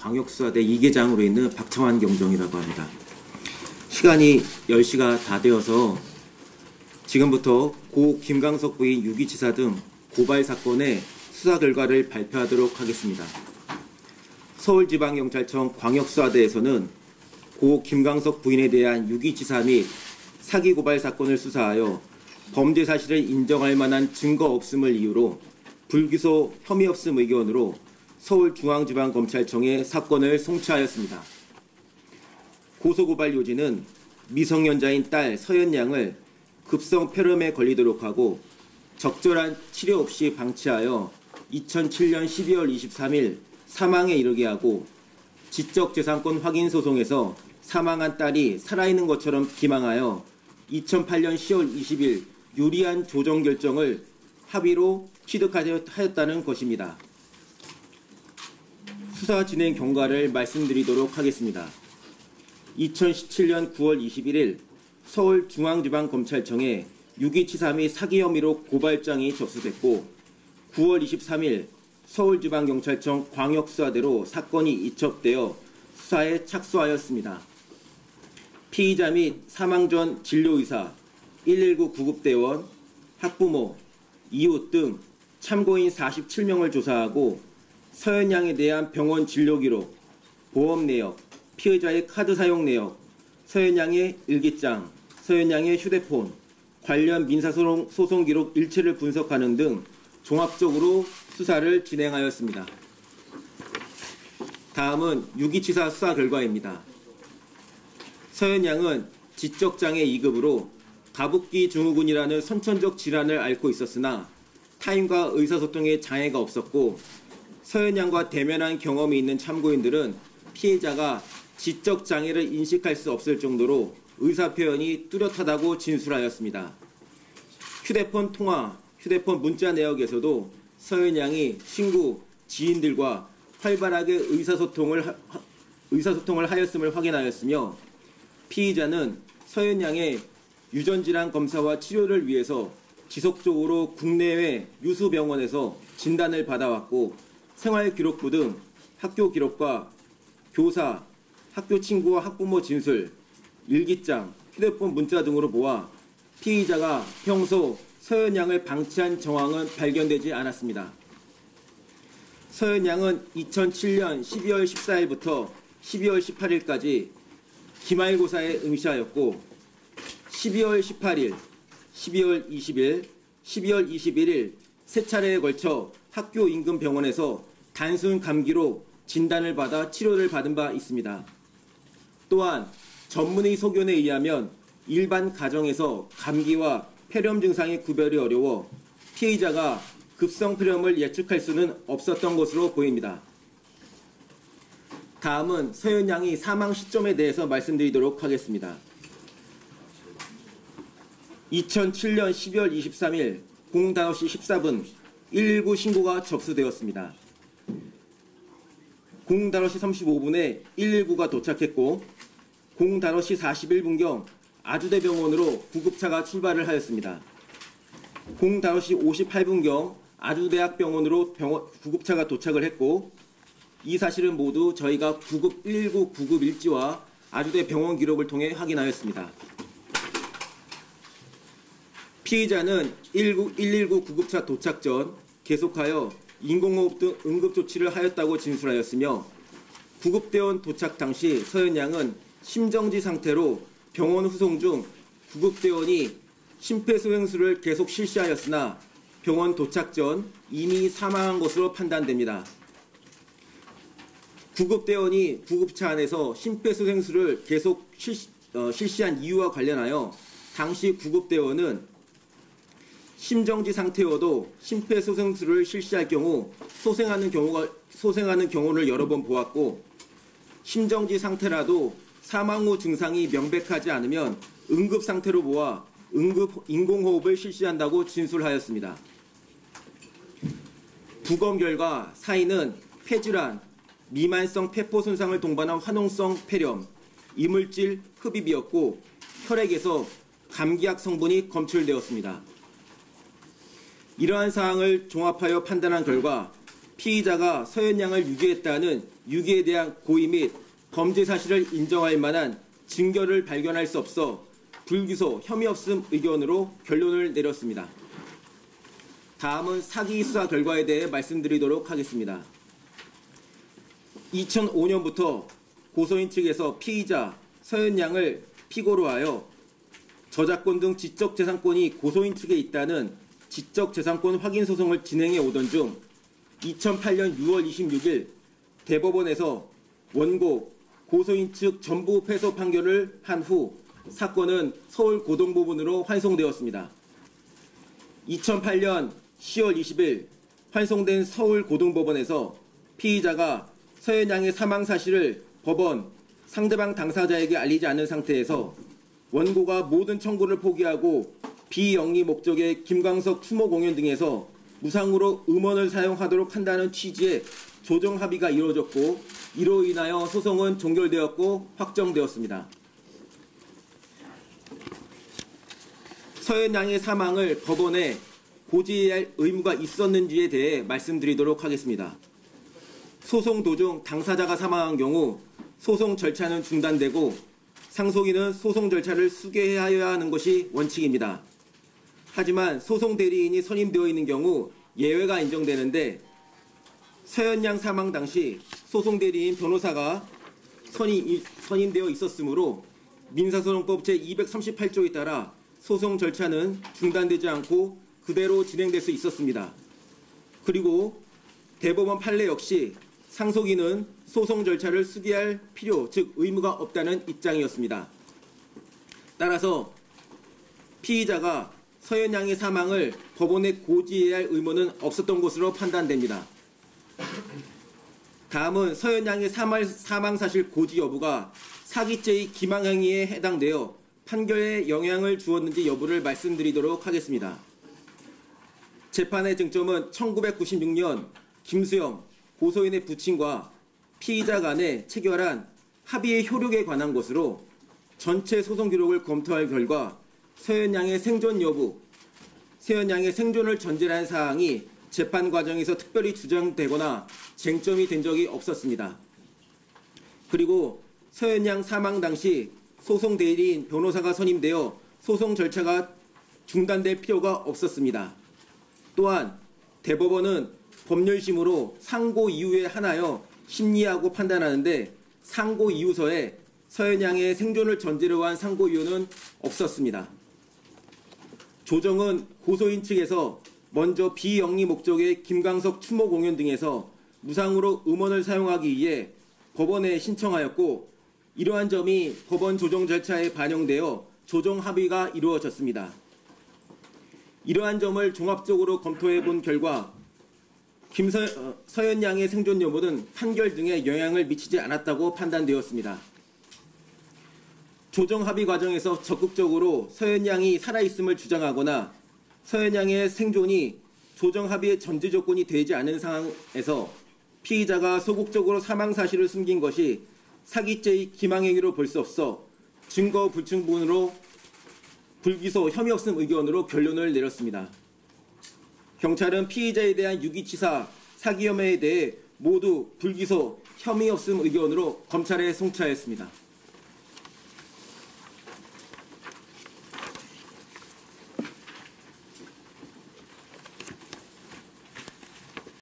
광역수사대 2계장으로 있는 박창환 경정이라고 합니다. 시간이 10시가 다 되어서 지금부터 고 김광석 부인 유기치사 등 고발 사건의 수사 결과를 발표하도록 하겠습니다. 서울지방경찰청 광역수사대에서는 고 김광석 부인에 대한 유기치사 및 사기 고발 사건을 수사하여 범죄 사실을 인정할 만한 증거 없음을 이유로 불기소 혐의 없음 의견으로 서울중앙지방검찰청에 사건을 송치하였습니다. 고소고발 요지는 미성년자인 딸 서연양을 급성 폐렴에 걸리도록 하고 적절한 치료 없이 방치하여 2007년 12월 23일 사망에 이르게 하고 지적재산권 확인 소송에서 사망한 딸이 살아있는 것처럼 기망하여 2008년 10월 20일 유리한 조정 결정을 합의로 취득하였다는 것입니다. 수사 진행 경과를 말씀드리도록 하겠습니다. 2017년 9월 21일 서울중앙지방검찰청에 유기치사 및 사기 혐의로 고발장이 접수됐고 9월 23일 서울지방경찰청 광역수사대로 사건이 이첩되어 수사에 착수하였습니다. 피의자 및 사망 전 진료의사, 119 구급대원, 학부모, 이웃 등 참고인 47명을 조사하고 서연양에 대한 병원 진료 기록, 보험 내역, 피의자의 카드 사용 내역, 서연양의 일기장, 서연양의 휴대폰, 관련 민사소송 기록 일체를 분석하는 등 종합적으로 수사를 진행하였습니다. 다음은 유기치사 수사 결과입니다. 서연양은 지적장애 2급으로 가붓기 증후군이라는 선천적 질환을 앓고 있었으나 타인과 의사소통에 장애가 없었고 서연양과 대면한 경험이 있는 참고인들은 피해자가 지적장애를 인식할 수 없을 정도로 의사표현이 뚜렷하다고 진술하였습니다. 휴대폰 통화, 휴대폰 문자 내역에서도 서연양이 친구, 지인들과 활발하게 의사소통을 하였음을 확인하였으며 피의자는 서연양의 유전질환 검사와 치료를 위해서 지속적으로 국내외 유수병원에서 진단을 받아왔고 생활기록부 등 학교 기록과 교사, 학교 친구와 학부모 진술, 일기장, 휴대폰 문자 등으로 보아 피의자가 평소 서연양을 방치한 정황은 발견되지 않았습니다. 서연양은 2007년 12월 14일부터 12월 18일까지 기말고사에 응시하였고 12월 18일, 12월 20일, 12월 21일 세 차례에 걸쳐 학교 인근 병원에서 단순 감기로 진단을 받아 치료를 받은 바 있습니다. 또한 전문의 소견에 의하면 일반 가정에서 감기와 폐렴 증상의 구별이 어려워 피의자가 급성 폐렴을 예측할 수는 없었던 것으로 보입니다. 다음은 서연양이 사망 시점에 대해서 말씀드리도록 하겠습니다. 2007년 12월 23일 05시 14분 119 신고가 접수되었습니다. 05시 35분에 119가 도착했고 05시 41분경 아주대병원으로 구급차가 출발을 하였습니다. 05시 58분경 아주대학병원으로 구급차가 도착을 했고 이 사실은 모두 저희가 119 구급 일지와 아주대 병원 기록을 통해 확인하였습니다. 피의자는 119 구급차 도착 전 계속하여 인공호흡 등 응급조치를 하였다고 진술하였으며 구급대원 도착 당시 서연양은 심정지 상태로 병원 후송 중 구급대원이 심폐소생술을 계속 실시하였으나 병원 도착 전 이미 사망한 것으로 판단됩니다. 구급대원이 구급차 안에서 심폐소생술을 계속 실시한 이유와 관련하여 당시 구급대원은 심정지 상태여도 심폐소생술을 실시할 경우 소생하는 경우를 여러 번 보았고 심정지 상태라도 사망 후 증상이 명백하지 않으면 응급 상태로 보아 응급 인공호흡을 실시한다고 진술하였습니다. 부검 결과 사인은 폐질환, 미만성 폐포 손상을 동반한 화농성 폐렴, 이물질 흡입이었고 혈액에서 감기약 성분이 검출되었습니다. 이러한 사항을 종합하여 판단한 결과 피의자가 서연양을 유기했다는 유기에 대한 고의 및 범죄 사실을 인정할 만한 증거를 발견할 수 없어 불기소 혐의 없음 의견으로 결론을 내렸습니다. 다음은 사기 수사 결과에 대해 말씀드리도록 하겠습니다. 2005년부터 고소인 측에서 피의자 서현양을 피고로 하여 저작권 등 지적재산권이 고소인 측에 있다는 지적재산권 확인 소송을 진행해 오던 중 2008년 6월 26일 대법원에서 원고, 고소인 측 전부 패소 판결을 한 후 사건은 서울고등법원으로 환송되었습니다. 2008년 10월 20일 환송된 서울고등법원에서 피의자가 서현양의 사망 사실을 법원, 상대방 당사자에게 알리지 않은 상태에서 원고가 모든 청구를 포기하고 비영리 목적의 김광석 추모 공연 등에서 무상으로 음원을 사용하도록 한다는 취지의 조정 합의가 이루어졌고 이로 인하여 소송은 종결되었고 확정되었습니다. 서현양의 사망을 법원에 고지해야 할 의무가 있었는지에 대해 말씀드리도록 하겠습니다. 소송 도중 당사자가 사망한 경우 소송 절차는 중단되고 상속인은 소송 절차를 수개해야 하는 것이 원칙입니다. 하지만 소송 대리인이 선임되어 있는 경우 예외가 인정되는데 서현양 사망 당시 소송 대리인 변호사가 선임되어 있었으므로 민사소송법 제238조에 따라 소송 절차는 중단되지 않고 그대로 진행될 수 있었습니다. 그리고 대법원 판례 역시 상속인은 소송 절차를 수기할 필요, 즉 의무가 없다는 입장이었습니다. 따라서 피의자가 서현양의 사망을 법원에 고지해야 할 의무는 없었던 것으로 판단됩니다. 다음은 서현양의 사망 사실 고지 여부가 사기죄의 기망행위에 해당되어 판결에 영향을 주었는지 여부를 말씀드리도록 하겠습니다. 재판의 쟁점은 1996년 김수영 고소인의 부친과 피의자 간에 체결한 합의의 효력에 관한 것으로 전체 소송 기록을 검토할 결과 서현양의 생존 여부, 서현양의 생존을 전제로 한 사항이 재판 과정에서 특별히 주장되거나 쟁점이 된 적이 없었습니다. 그리고 서현양 사망 당시 소송 대리인 변호사가 선임되어 소송 절차가 중단될 필요가 없었습니다. 또한 대법원은 법률심으로 상고 이유에 한하여 심리하고 판단하는데 상고 이유서에 서현양의 생존을 전제로 한 상고 이유는 없었습니다. 조정은 고소인 측에서 먼저 비영리 목적의 김광석 추모 공연 등에서 무상으로 음원을 사용하기 위해 법원에 신청하였고 이러한 점이 법원 조정 절차에 반영되어 조정 합의가 이루어졌습니다. 이러한 점을 종합적으로 검토해 본 결과 서현양의 생존 여부는 판결 등에 영향을 미치지 않았다고 판단되었습니다. 조정 합의 과정에서 적극적으로 서현양이 살아있음을 주장하거나 서현양의 생존이 조정 합의의 전제 조건이 되지 않은 상황에서 피의자가 소극적으로 사망 사실을 숨긴 것이 사기죄의 기망행위로 볼 수 없어 증거 불충분으로 불기소 혐의 없음 의견으로 결론을 내렸습니다. 경찰은 피의자에 대한 유기치사, 사기 혐의에 대해 모두 불기소 혐의 없음 의견으로 검찰에 송치하였습니다.